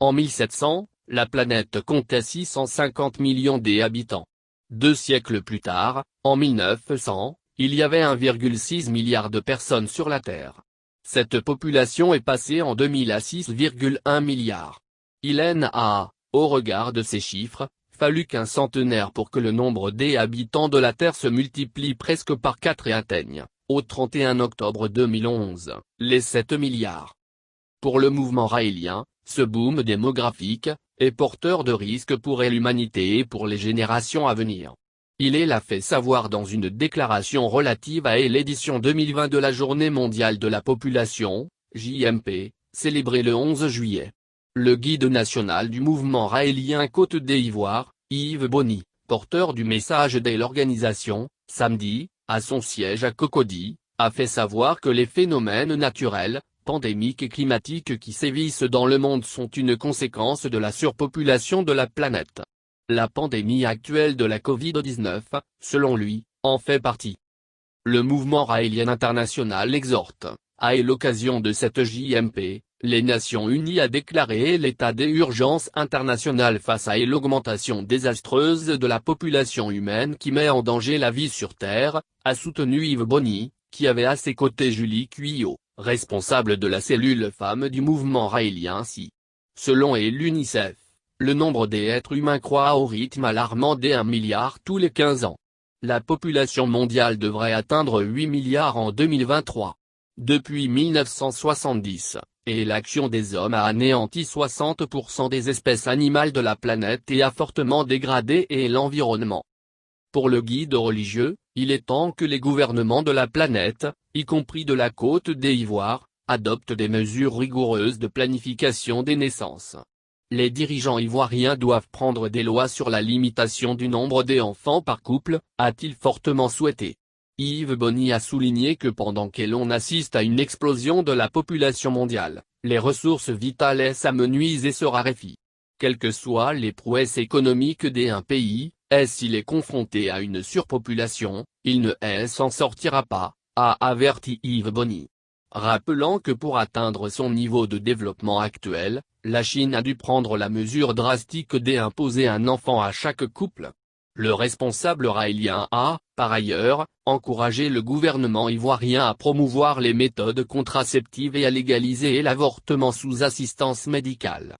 En 1700, la planète comptait 650 millions d'habitants. 2 siècles plus tard, en 1900, il y avait 1,6 milliard de personnes sur la Terre. Cette population est passée en 2000 à 6,1 milliards. Il a, au regard de ces chiffres, fallu qu'un centenaire pour que le nombre d'habitants de la Terre se multiplie presque par 4 et atteigne, au 31 octobre 2011, les 7 milliards. Pour le mouvement raélien, ce boom démographique est porteur de risques pour l'humanité et pour les générations à venir. Il l'a fait savoir dans une déclaration relative à l'édition 2020 de la Journée mondiale de la population, JMP, célébrée le 11 juillet. Le guide national du mouvement raélien Côte d'Ivoire, Yves Boni, porteur du message de l'organisation, samedi, à son siège à Cocody, a fait savoir que les phénomènes naturels, pandémiques et climatiques qui sévissent dans le monde sont une conséquence de la surpopulation de la planète. La pandémie actuelle de la Covid-19, selon lui, en fait partie. Le mouvement raélien international exhorte, à l'occasion de cette JMP, les Nations Unies à déclarer l'état d'urgence internationale face à l'augmentation désastreuse de la population humaine qui met en danger la vie sur Terre, a soutenu Yves Boni, qui avait à ses côtés Julie Cuyot, responsable de la cellule femmes du mouvement raélien Si. Selon l'UNICEF, le nombre d'êtres humains croît au rythme alarmant d'1 milliard tous les 15 ans. La population mondiale devrait atteindre 8 milliards en 2023. Depuis 1970, l'action des hommes a anéanti 60% des espèces animales de la planète et a fortement dégradé l'environnement. Pour le guide religieux, il est temps que les gouvernements de la planète, y compris de la Côte d'Ivoire, adoptent des mesures rigoureuses de planification des naissances. Les dirigeants ivoiriens doivent prendre des lois sur la limitation du nombre d'enfants par couple, a-t-il fortement souhaité. Yves Boni a souligné que pendant que l'on assiste à une explosion de la population mondiale, les ressources vitales s'amenuisent et se raréfient. Quelles que soient les prouesses économiques d'un pays, s'il est confronté à une surpopulation, il ne s'en sortira pas, a averti Yves Boni. Rappelant que pour atteindre son niveau de développement actuel, la Chine a dû prendre la mesure drastique d'imposer un enfant à chaque couple. Le responsable raélien a, par ailleurs, encouragé le gouvernement ivoirien à promouvoir les méthodes contraceptives et à légaliser l'avortement sous assistance médicale.